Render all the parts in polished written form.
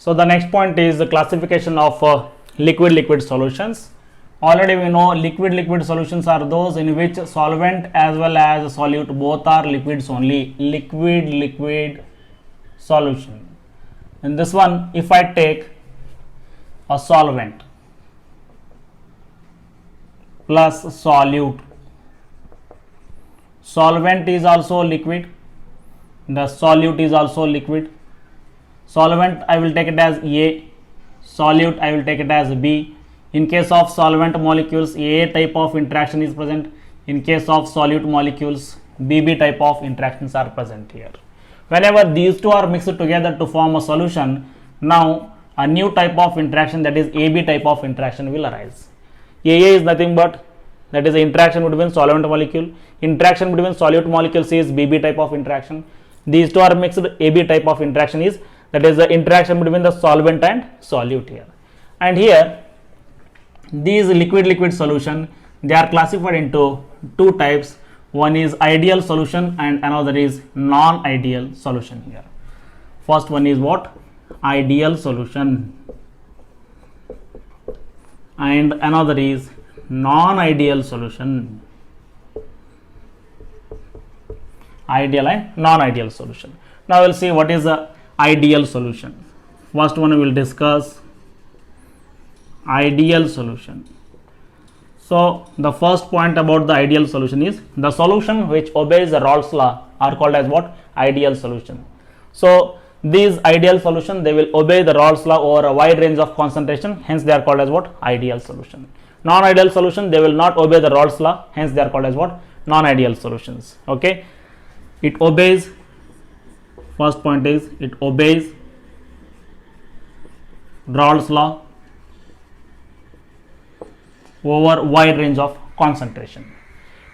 So the next point is the classification of liquid solutions. Already we know liquid solutions are those in which solvent as well as solute both are liquids only. Liquid solution. In this one, if I take a solvent plus solute, solvent is also liquid, the solute is also liquid. Solvent I will take it as A, solute I will take it as B. In case of solvent molecules, A type of interaction is present. In case of solute molecules, BB type of interactions are present here. Whenever these two are mixed together to form a solution, now a new type of interaction, that is AB type of interaction, will arise. AA is nothing but that is the interaction between solvent molecule. Interaction between solute molecules is BB type of interaction. These two are mixed, AB type of interaction is that is the interaction between the solvent and solute here. And here these liquid solution, they are classified into two types. One is ideal solution and another is non-ideal solution here. First one is what? Ideal solution, and another is non-ideal solution. Ideal and non-ideal solution. Now we'll see what is the ideal solution. First one we will discuss ideal solution. So the first point about the ideal solution is the solution which obeys the Raoult's law are called as what? Ideal solution. So these ideal solution, they will obey the Raoult's law over a wide range of concentration, hence they are called as what? Ideal solution. Non-ideal solution, they will not obey the Raoult's law, hence they are called as what? Non-ideal solutions. Okay, it obeys, first point is it obeys Raoult's law over wide range of concentration.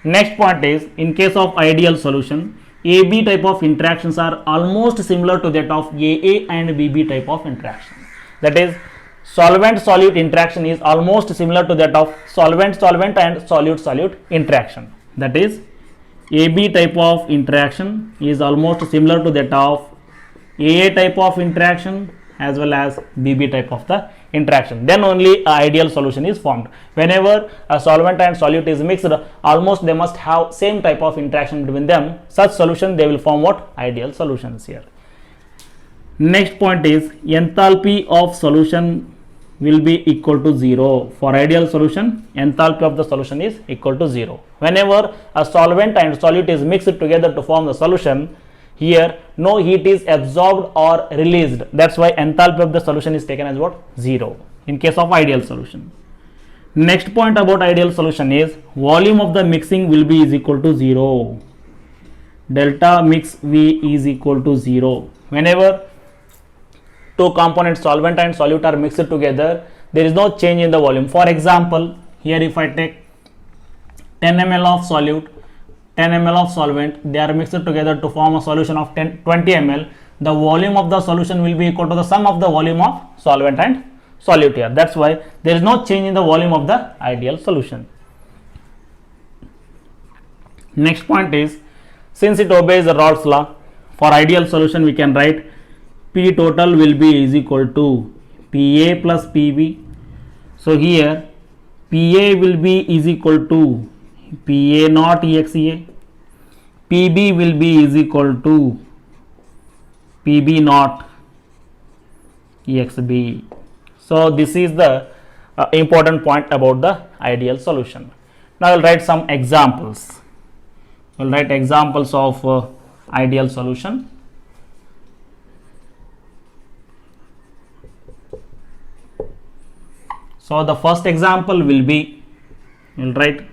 Next point is, in case of ideal solution, AB type of interactions are almost similar to that of AA and BB type of interaction. That is, solvent solute interaction is almost similar to that of solvent and solute interaction. That is, AB type of interaction is almost similar to that of AA type of interaction as well as BB type of the interaction. Then only ideal solution is formed. Whenever a solvent and solute is mixed, almost they must have same type of interaction between them. Such solution, they will form what? Ideal solutions here. Next point is enthalpy of solution will be equal to 0. For ideal solution, enthalpy of the solution is equal to 0. Whenever a solvent and solute is mixed together to form the solution, here no heat is absorbed or released. That's why enthalpy of the solution is taken as what? 0 in case of ideal solution. Next point about ideal solution is volume of the mixing will be is equal to 0. Delta mix V is equal to 0. Whenever two components solvent and solute are mixed together, there is no change in the volume. For example, here if I take 10 ml of solute, 10 ml of solvent, they are mixed together to form a solution of 20 ml. The volume of the solution will be equal to the sum of the volume of solvent and solute here. That's why there is no change in the volume of the ideal solution. Next point is, since it obeys the Raoult's law, for ideal solution we can write P total will be is equal to PA plus PB. So here PA will be is equal to PA naught EXA, PB will be is equal to PB naught EXB. So this is the important point about the ideal solution. Now I will write some examples. I will write examples of ideal solution. So the first example will be, we will write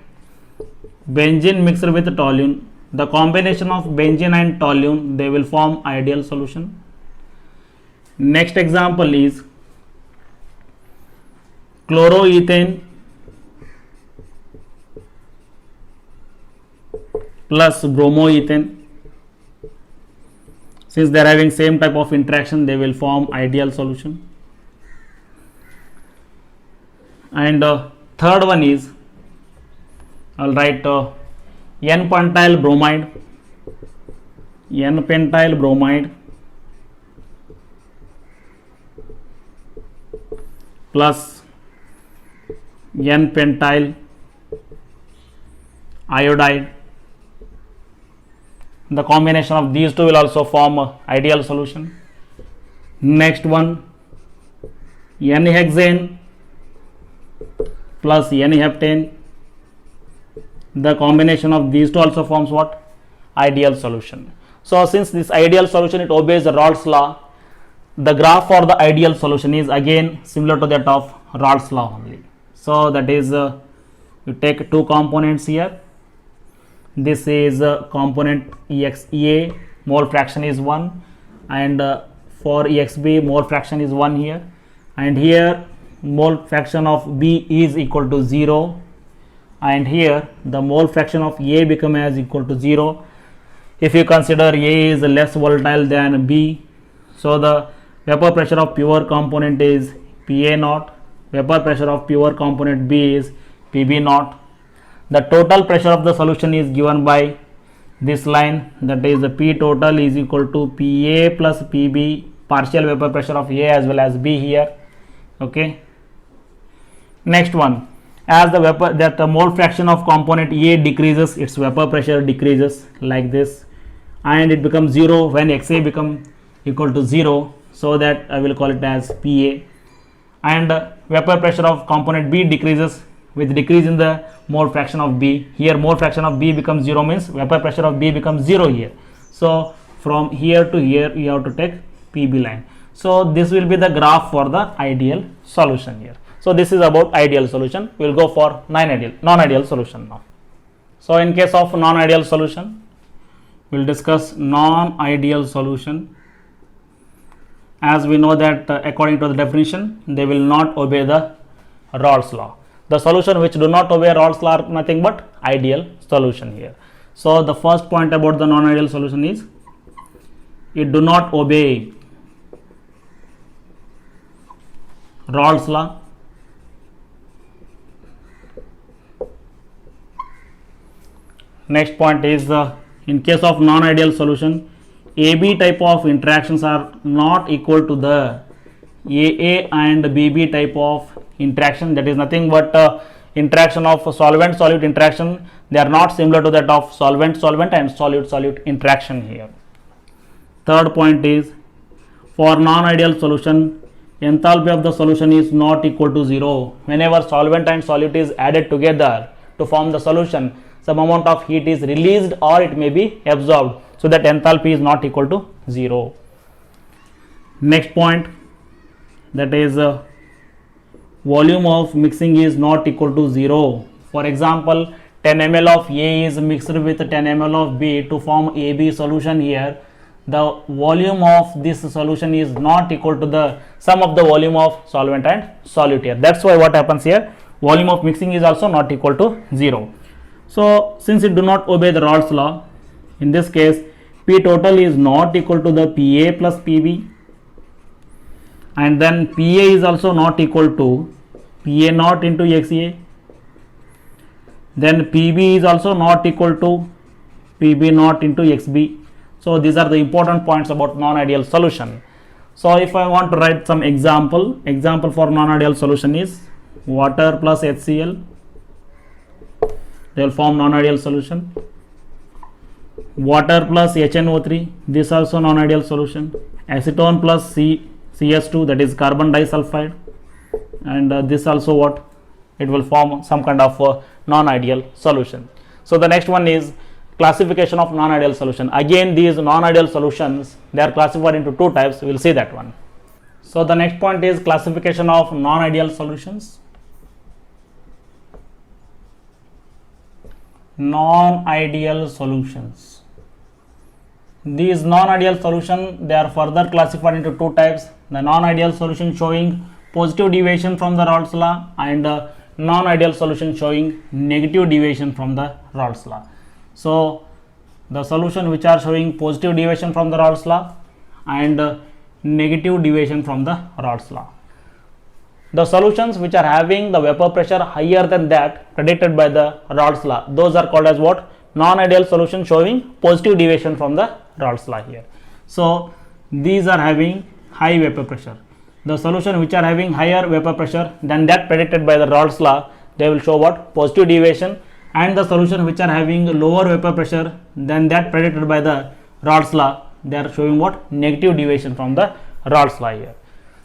benzene mixed with toluene. The combination of benzene and toluene, they will form ideal solution. Next example is chloroethane plus bromoethane. Since they are having same type of interaction, they will form ideal solution. And third one is, I will write N-pentyl bromide plus n-pentyl iodide. The combination of these two will also form a ideal solution. Next one, n-hexane plus n-heptane. The combination of these two also forms what? Ideal solution. So since this ideal solution, it obeys the Raoult's law, the graph for the ideal solution is again similar to that of Raoult's law only. So that is, you take two components here. This is component EXA, mole fraction is 1, and for EXB mole fraction is 1 here, and here mole fraction of B is equal to 0, and here the mole fraction of A become as equal to 0 if you consider A is less volatile than B. So the vapor pressure of pure component is PA naught, vapor pressure of pure component B is PB naught. The total pressure of the solution is given by this line, that is the P total is equal to PA plus PB, partial vapor pressure of A as well as B here. Okay. Next one, as the mole fraction of component A decreases, its vapor pressure decreases like this, and it becomes 0 when XA become equal to 0. So that I will call it as PA. And vapor pressure of component B decreases with decrease in the mole fraction of B. Here mole fraction of B becomes 0, means vapor pressure of B becomes 0 here. So from here to here you have to take PB line. So this will be the graph for the ideal solution here. So this is about ideal solution. We will go for non-ideal solution now. So in case of non-ideal solution, we will discuss non-ideal solution. As we know that according to the definition, they will not obey the Raoult's law. The solution which do not obey Raoult's law are nothing but ideal solution here. So the first point about the non-ideal solution is it do not obey Raoult's law. Next point is in case of non-ideal solution, AB type of interactions are not equal to the AA and BB type of interaction. That is nothing but interaction of solvent-solute interaction. They are not similar to that of solvent-solvent and solute-solute interaction here. Third point is, for non-ideal solution, enthalpy of the solution is not equal to 0. Whenever solvent and solute is added together to form the solution, some amount of heat is released or it may be absorbed. So that enthalpy is not equal to 0. Next point, that is volume of mixing is not equal to 0. For example, 10 ml of A is mixed with 10 ml of B to form AB solution here. The volume of this solution is not equal to the sum of the volume of solvent and solute here. That's why what happens here, volume of mixing is also not equal to 0. So since it do not obey the Raoult's law, in this case P total is not equal to the PA plus PB, and then PA is also not equal to PA naught into XA, then PB is also not equal to PB naught into XB. So these are the important points about non-ideal solution. So if I want to write some example for non-ideal solution is water plus HCl, they will form non-ideal solution. Water plus HNO3, this also non-ideal solution. Acetone plus CS2, that is carbon disulfide, and this also what, it will form some kind of non-ideal solution. So the next one is classification of non-ideal solution. Again, these non-ideal solutions, they are classified into two types. We will see that one. So the next point is classification of non-ideal solutions. Non-ideal solutions. These non-ideal solution, they are further classified into two types. The non-ideal solution showing positive deviation from the Raoult's law, and non-ideal solution showing negative deviation from the Raoult's law. So the solution which are showing positive deviation from the Raoult's law and negative deviation from the Raoult's law. The solutions which are having the vapor pressure higher than that predicted by the Raoult's law, those are called as what? Non-ideal solution showing positive deviation from the Raoult's law here. So these are having high vapor pressure. the solution which are having higher vapor pressure than that predicted by the Raoult's law, they will show what? Positive deviation. And the solution which are having lower vapor pressure than that predicted by the Raoult's law, they are showing what? Negative deviation from the Raoult's law here.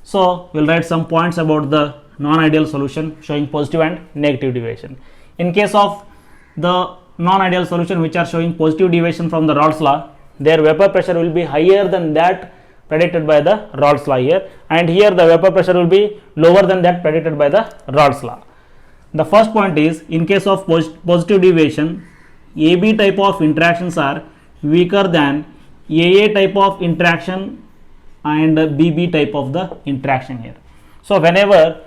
So we'll write some points about the non-ideal solution showing positive and negative deviation. In case of the non-ideal solution which are showing positive deviation from the Raoult's law, their vapor pressure will be higher than that predicted by the Raoult's law here, and here the vapor pressure will be lower than that predicted by the Raoult's law. The first point is, in case of positive deviation, AB type of interactions are weaker than AA type of interaction and BB type of the interaction here. So whenever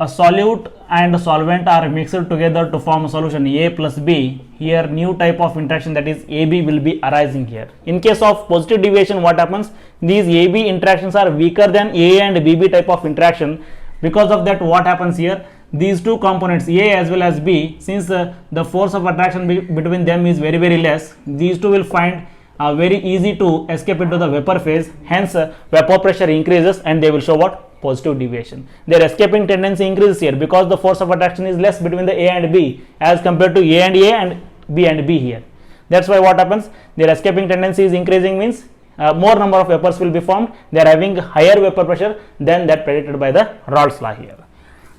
a solute and a solvent are mixed together to form a solution A plus B, here new type of interaction, that is AB, will be arising here. In case of positive deviation, what happens? These AB interactions are weaker than A and BB type of interaction. Because of that, what happens here? These two components A as well as B, since the force of attraction between them is very less, these two will find very easy to escape into the vapor phase. Hence vapor pressure increases and they will show what? Positive deviation. Their escaping tendency increases here because the force of attraction is less between the A and B as compared to A and B and B here. That's why what happens? Their escaping tendency is increasing, means more number of vapors will be formed. They are having higher vapor pressure than that predicted by the Raoult's law here.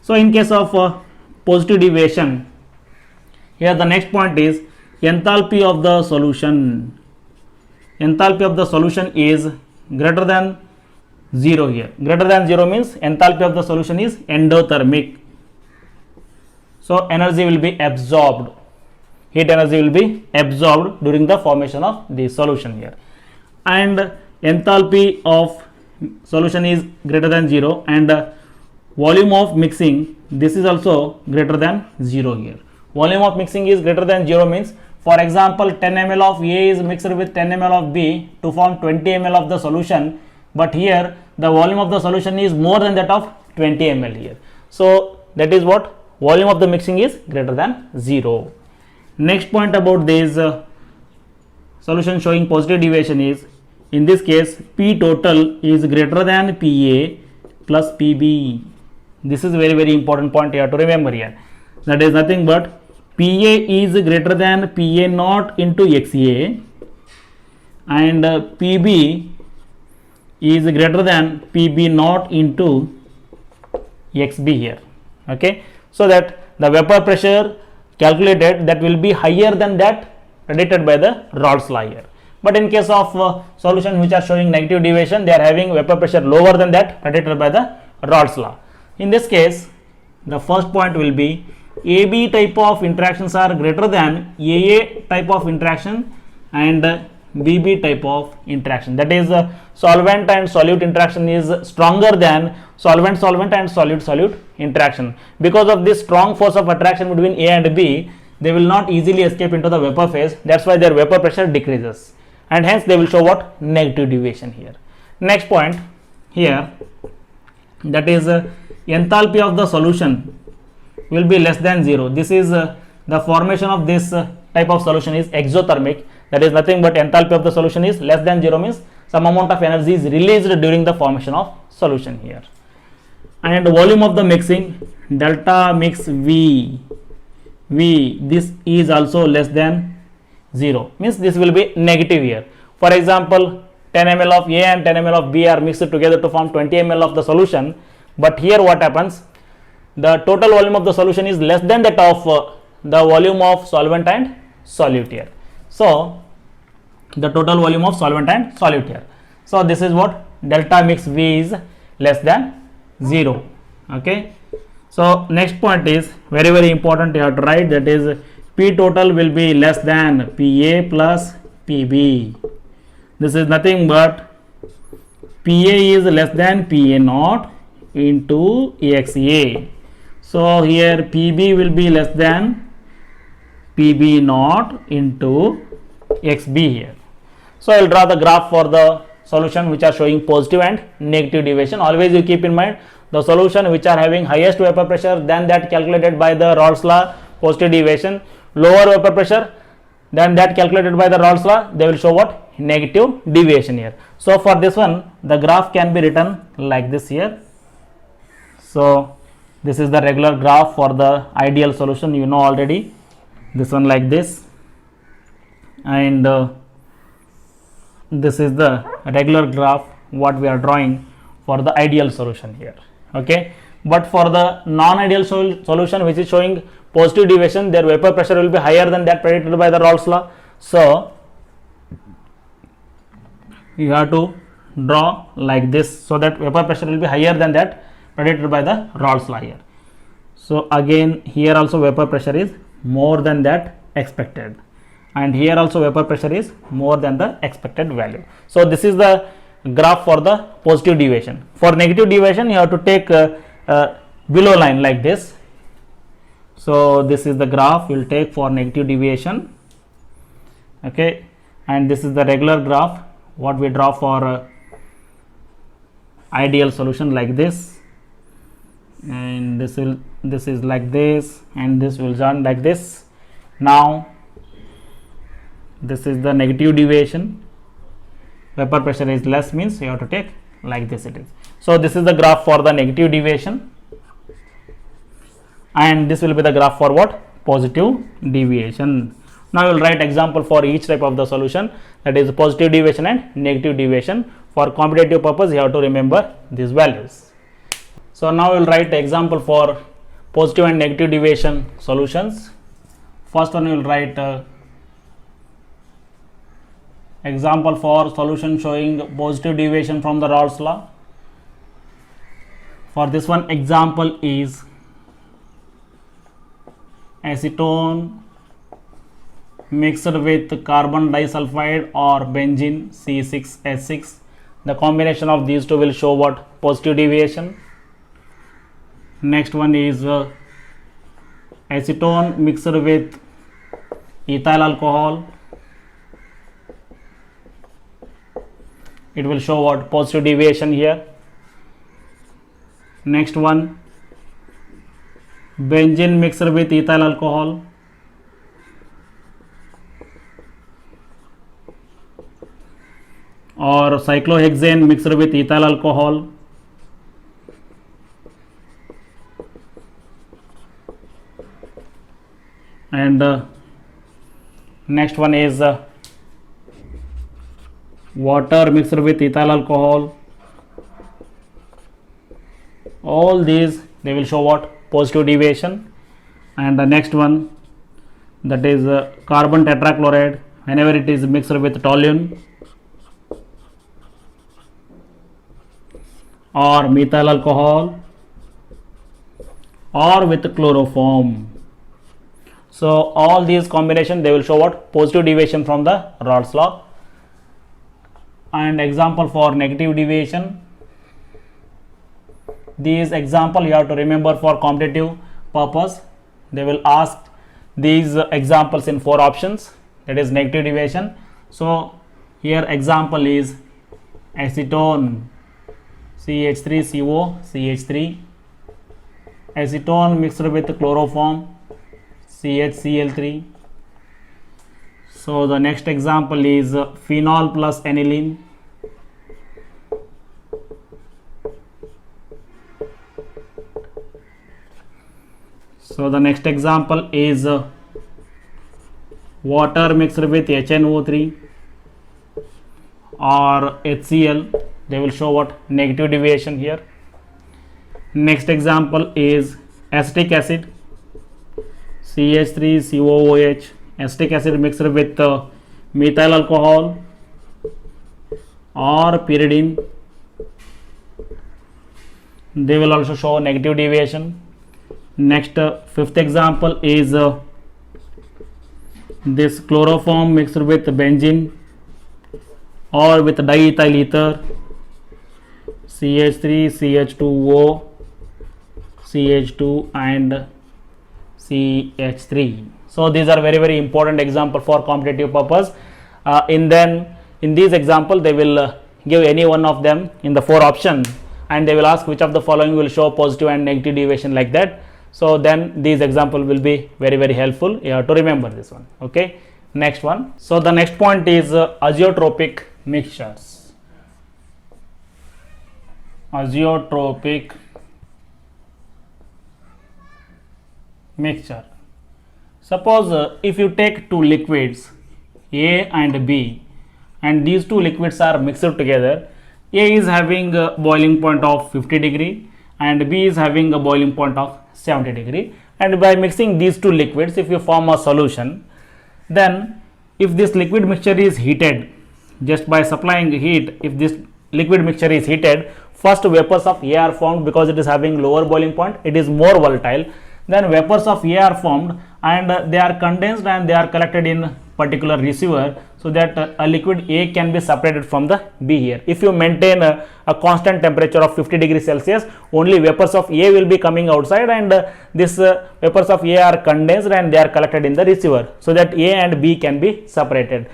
So in case of positive deviation, here the next point is enthalpy of the solution. Enthalpy of the solution is greater than 0 here. Greater than 0 means enthalpy of the solution is endothermic. So energy will be absorbed. Heat energy will be absorbed during the formation of the solution here. And enthalpy of solution is greater than 0, and volume of mixing, this is also greater than 0 here. Volume of mixing is greater than 0 means, for example, 10 ml of A is mixed with 10 ml of B to form 20 ml of the solution, but here the volume of the solution is more than that of 20 ml here. So that is what? Volume of the mixing is greater than 0. Next point about this solution showing positive deviation is, in this case, P total is greater than PA plus PB. This is very important point you have to remember here. That is nothing but PA is greater than PA naught into XA, and PB is greater than PB naught into XB here. Okay, so that the vapor pressure calculated, that will be higher than that predicted by the Raoult's law here. But in case of solution which are showing negative deviation, they are having vapor pressure lower than that predicted by the Raoult's law. In this case, the first point will be AB type of interactions are greater than AA type of interaction and BB type of interaction. That is, solvent and solute interaction is stronger than solvent-solvent and solute-solute interaction. Because of this strong force of attraction between A and B, they will not easily escape into the vapor phase. That's why their vapor pressure decreases, and hence they will show what? Negative deviation here. Next point here, that is enthalpy of the solution will be less than 0. This is the formation of this type of solution is exothermic. That is nothing but enthalpy of the solution is less than 0 means some amount of energy is released during the formation of solution here. And volume of the mixing, delta mix V, this is also less than 0, means this will be negative here. For example, 10 ml of A and 10 ml of B are mixed together to form 20 ml of the solution, but here what happens? The total volume of the solution is less than that of the volume of solvent and solute here. So the total volume of solvent and solute here. So this is what? Delta mix V is less than 0. Okay. So next point is very important, you have to write, that is P total will be less than PA plus PB. This is nothing but PA is less than PA naught into XA. So here PB will be less than PB naught into XB here. So I will draw the graph for the solution which are showing positive and negative deviation. Always you keep in mind the solution which are having highest vapor pressure than that calculated by the Raoult's law, positive deviation. Lower vapor pressure than that calculated by the Raoult's law, they will show what? negative deviation here. So for this one, the graph can be written like this here. So this is the regular graph for the ideal solution, you know already, this one like this, and this is the regular graph what we are drawing for the ideal solution here. Okay, but for the non-ideal solution which is showing positive deviation, their vapor pressure will be higher than that predicted by the Raoult's law. So you have to draw like this, so that vapor pressure will be higher than that predicted by the Raoult's law here. So again here also vapor pressure is more than that expected, and here also vapor pressure is more than the expected value. So this is the graph for the positive deviation. For negative deviation, you have to take below line like this. So this is the graph we will take for negative deviation. Okay, and this is the regular graph what we draw for ideal solution like this, and this is like this, and this will join like this. Now this is the negative deviation, vapor pressure is less, means you have to take like this it is. So this is the graph for the negative deviation, and this will be the graph for what? Positive deviation. Now we will write example for each type of the solution, that is positive deviation and negative deviation. For competitive purpose, you have to remember these values. So now we will write example for positive and negative deviation solutions. First one we will write example for solution showing positive deviation from the Raoult's law. For this one, example is acetone mixed with carbon disulfide or benzene C6H6. The combination of these two will show what? Positive deviation. Next one is acetone mixed with ethyl alcohol. It will show what? Positive deviation here. Next one, benzene mixed with ethyl alcohol. Or cyclohexane mixed with ethyl alcohol. And next one is water mixed with ethyl alcohol. All these they will show what? Positive deviation. And the next one, that is carbon tetrachloride, whenever it is mixed with toluene or methyl alcohol or with chloroform. So all these combination they will show what? Positive deviation from the Raoult's law. And example for negative deviation, these example you have to remember for competitive purpose. They will ask these examples in 4 options, that is negative deviation. So here example is acetone CH3CO CH3, acetone mixed with chloroform CHCl3. So the next example is phenol plus aniline. So the next example is water mixed with HNO3 or HCl. They will show what? Negative deviation here. Next example is acetic acid CH3COOH, acetic acid mixed with methyl alcohol or pyridine. They will also show negative deviation. Next, 5th example is this chloroform mixed with benzene or with diethyl ether CH3, CH2O, CH2 and CH3. So these are very important example for competitive purpose. In these example they will give any one of them in the 4 options, and they will ask which of the following will show positive and negative deviation, like that. So then these example will be very helpful. You have to remember this one. Okay, Next one. So the next point is azeotropic mixtures. Azeotropic mixture. Suppose if you take two liquids A and B, and these two liquids are mixed together, A is having a boiling point of 50 degree and B is having a boiling point of 70 degree, and by mixing these two liquids, if you form a solution, then if this liquid mixture is heated, just by supplying heat, if this liquid mixture is heated, first vapors of A are formed because it is having lower boiling point, it is more volatile. Then vapors of A are formed and they are condensed and they are collected in particular receiver, so that a liquid A can be separated from the B here. If you maintain a constant temperature of 50 degrees Celsius, only vapors of A will be coming outside, and this vapors of A are condensed and they are collected in the receiver, so that A and B can be separated.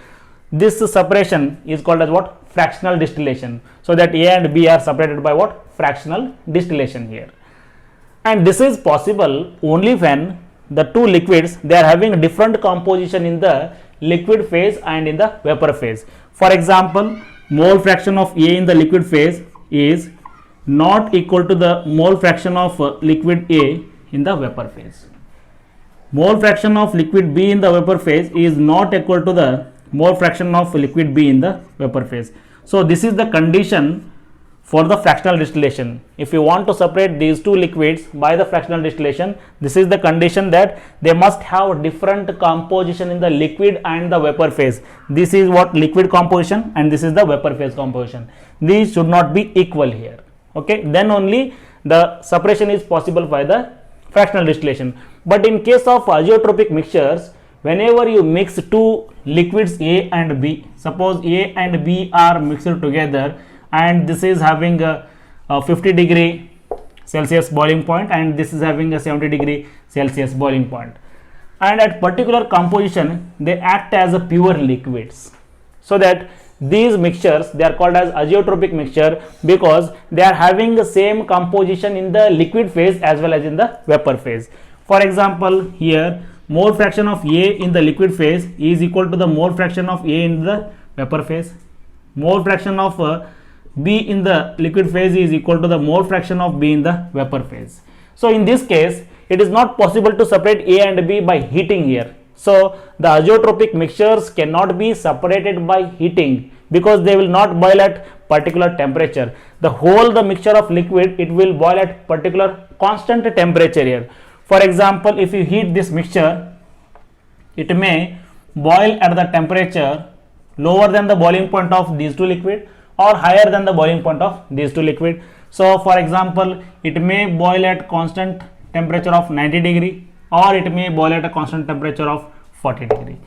This separation is called as what? Fractional distillation. So that A and B are separated by what? Fractional distillation here. And this is possible only when the two liquids, they are having different composition in the liquid phase and in the vapor phase. For example, mole fraction of A in the liquid phase is not equal to the mole fraction of liquid A in the vapor phase. Mole fraction of liquid B in the vapor phase is not equal to the mole fraction of liquid B in the vapor phase. So this is the condition for the fractional distillation. If you want to separate these two liquids by the fractional distillation, this is the condition that they must have different composition in the liquid and the vapor phase. This is what liquid composition and this is the vapor phase composition. These should not be equal here. Okay, then only the separation is possible by the fractional distillation. But in case of azeotropic mixtures, whenever you mix two liquids A and B, suppose A and B are mixed together, and this is having a 50 degree Celsius boiling point and this is having a 70 degree Celsius boiling point, and at particular composition they act as a pure liquids, so that these mixtures, they are called as azeotropic mixture because they are having the same composition in the liquid phase as well as in the vapor phase. For example, here mole fraction of A in the liquid phase is equal to the mole fraction of A in the vapor phase. Mole fraction of B in the liquid phase is equal to the mole fraction of B in the vapor phase. So in this case, it is not possible to separate A and B by heating here. So the azeotropic mixtures cannot be separated by heating because they will not boil at particular temperature. The mixture of liquid, it will boil at particular constant temperature here. For example, if you heat this mixture, it may boil at the temperature lower than the boiling point of these two liquid or higher than the boiling point of these two liquid. So for example, it may boil at constant temperature of 90 degree or it may boil at a constant temperature of 40 degree.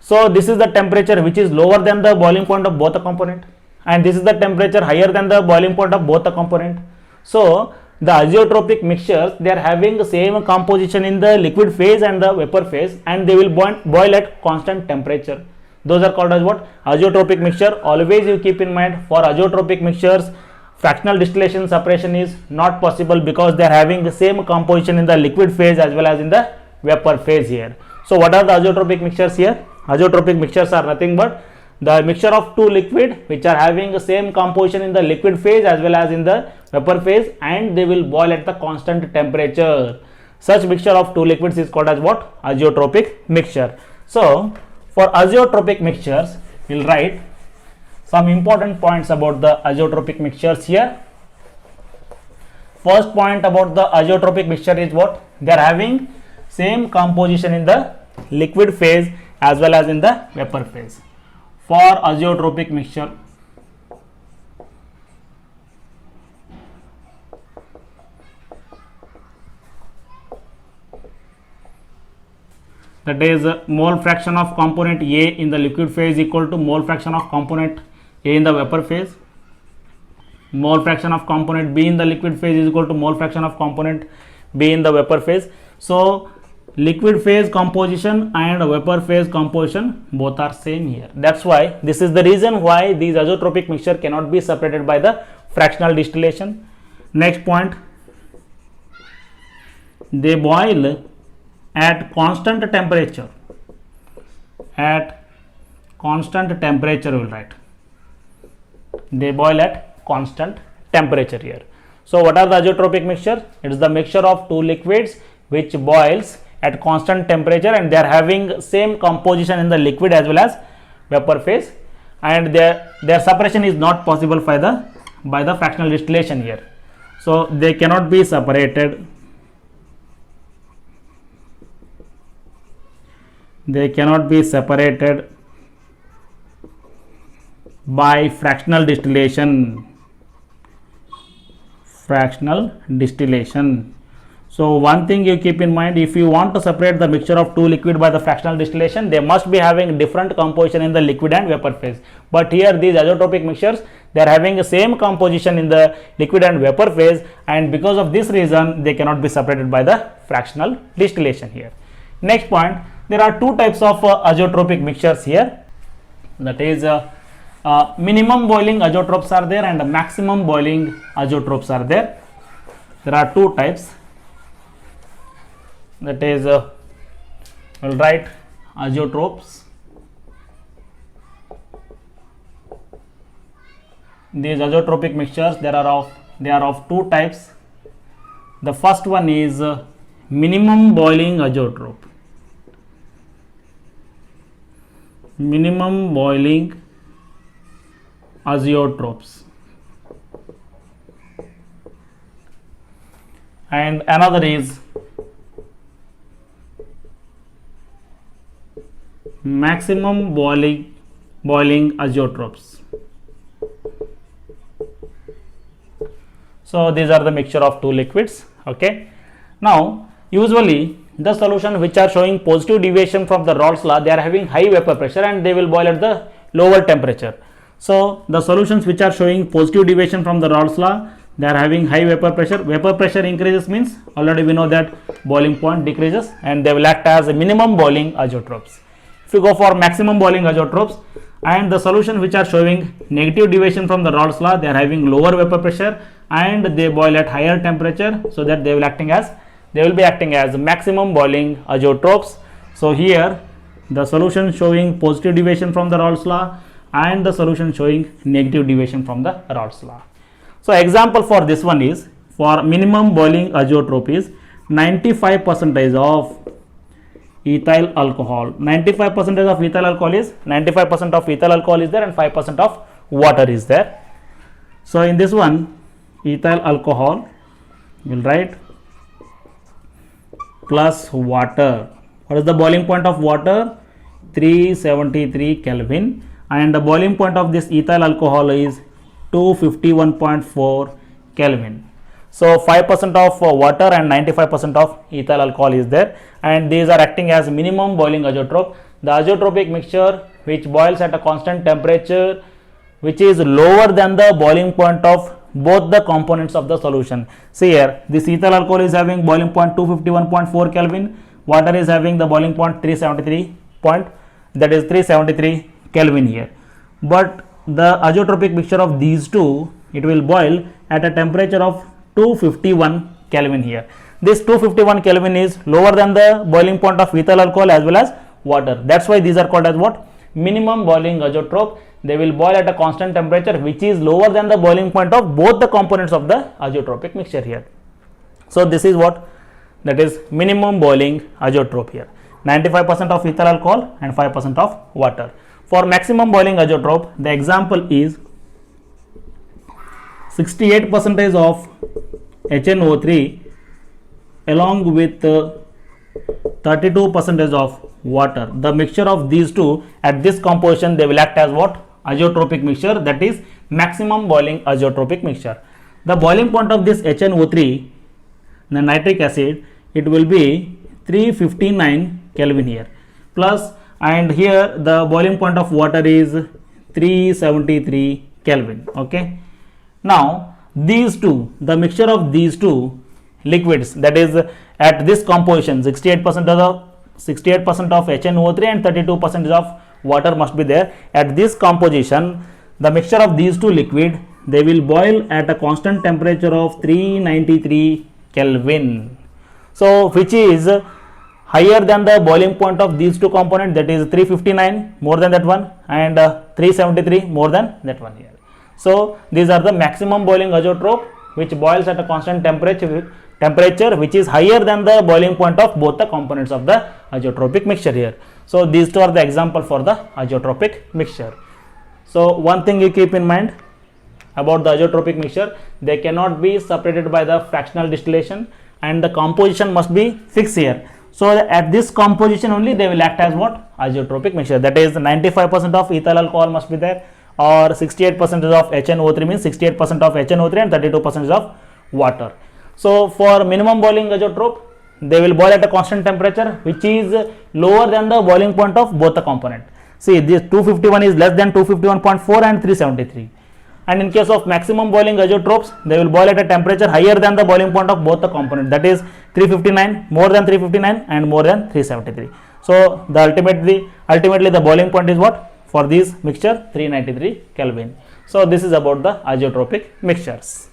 So this is the temperature which is lower than the boiling point of both the component, and this is the temperature higher than the boiling point of both the component. So the azeotropic mixtures, they are having the same composition in the liquid phase and the vapor phase, and they will boil at constant temperature. Those are called as what? Azeotropic mixture. Always you keep in mind, for azeotropic mixtures, fractional distillation separation is not possible because they are having the same composition in the liquid phase as well as in the vapor phase here. So what are the azeotropic mixtures here? Azeotropic mixtures are nothing but the mixture of two liquid which are having the same composition in the liquid phase as well as in the vapor phase, and they will boil at the constant temperature. Such mixture of two liquids is called as what? Azeotropic mixture. So for azeotropic mixtures, we will write some important points about the azeotropic mixtures here. First point about the azeotropic mixture is what? They are having same composition in the liquid phase as well as in the vapor phase. For azeotropic mixture, that is mole fraction of component A in the liquid phase equal to mole fraction of component A in the vapor phase. Mole fraction of component B in the liquid phase is equal to mole fraction of component B in the vapor phase. So liquid phase composition and vapor phase composition both are same here. That's why, this is the reason why these azeotropic mixture cannot be separated by the fractional distillation. Next point, they boil at constant temperature. at constant temperature, we will write. They boil at constant temperature here. So what are the azeotropic mixture? It is the mixture of two liquids which boils at constant temperature, and they are having same composition in the liquid as well as vapor phase, and their separation is not possible by the fractional distillation here. So they cannot be separated. They cannot be separated by fractional distillation. Fractional distillation. So one thing you keep in mind, if you want to separate the mixture of two liquid by the fractional distillation, they must be having different composition in the liquid and vapor phase. But here these azeotropic mixtures, they are having the same composition in the liquid and vapor phase, and because of this reason they cannot be separated by the fractional distillation here. Next point, there are two types of azeotropic mixtures here. That is minimum boiling azeotropes are there and maximum boiling azeotropes are there. There are two types. That is, we'll write azeotropes. These azeotropic mixtures, they are of two types. The first one is minimum boiling azeotrope. Minimum boiling azeotropes. And another is maximum boiling azeotropes. So these are the mixture of two liquids. Okay. Now usually the solution which are showing positive deviation from the Raoult's law, they are having high vapor pressure and they will boil at the lower temperature. So the solutions which are showing positive deviation from the Raoult's law, they are having high vapor pressure. Vapor pressure increases means already we know that boiling point decreases, and they will act as a minimum boiling azeotropes. If you go for maximum boiling azeotropes, and the solution which are showing negative deviation from the Raoult's law, they are having lower vapor pressure and they boil at higher temperature, so that they will be acting as maximum boiling azeotropes. So here the solution showing positive deviation from the Raoult's law and the solution showing negative deviation from the Raoult's law. So example for this one is, for minimum boiling azeotrope is 95% of ethyl alcohol. 95% of ethyl alcohol is 95% of ethyl alcohol is there and 5% of water is there. So in this one, ethyl alcohol, we will write plus water. What is the boiling point of water? 373 Kelvin, and the boiling point of this ethyl alcohol is 251.4 Kelvin. So 5% of water and 95% of ethyl alcohol is there, and these are acting as minimum boiling azeotrope. The azeotropic mixture which boils at a constant temperature which is lower than the boiling point of both the components of the solution. See here, this ethyl alcohol is having boiling point 251.4 Kelvin, water is having the boiling point 373 Kelvin here. But the azeotropic mixture of these two, it will boil at a temperature of 251 Kelvin here. This 251 Kelvin is lower than the boiling point of ethyl alcohol as well as water. That's why these are called as what? Minimum boiling azeotrope. They will boil at a constant temperature which is lower than the boiling point of both the components of the azeotropic mixture here. So this is what? That is minimum boiling azeotrope here. 95% of ethyl alcohol and 5% of water. For maximum boiling azeotrope, the example is 68% of HNO3 along with 32% of water. The mixture of these two at this composition, they will act as what? Azeotropic mixture, that is maximum boiling azeotropic mixture. The boiling point of this HNO3, the nitric acid, it will be 359 Kelvin here, plus, and here the boiling point of water is 373 Kelvin. Okay. Now these two, the mixture of these two liquids, that is at this composition, 68% of HNO3 and 32% of water must be there. At this composition, the mixture of these two liquid, they will boil at a constant temperature of 393 Kelvin. So which is higher than the boiling point of these two components, that is 359 more than that one, and 373 more than that one here. So these are the maximum boiling azeotrope which boils at a constant temperature which is higher than the boiling point of both the components of the azeotropic mixture here. So these two are the example for the azeotropic mixture. So one thing you keep in mind about the azeotropic mixture, they cannot be separated by the fractional distillation, and the composition must be fixed here. So at this composition only they will act as what? Azeotropic mixture. That is 95% of ethyl alcohol must be there, or 68% of HNO3, means 68% of HNO3 and 32% of water. So for minimum boiling azeotrope, they will boil at a constant temperature which is lower than the boiling point of both the component. See, this 251 is less than 251.4 and 373. And in case of maximum boiling azeotropes, they will boil at a temperature higher than the boiling point of both the component, that is 359, more than 359 and more than 373. So the ultimately the boiling point is what for this mixture? 393 Kelvin. So this is about the azeotropic mixtures.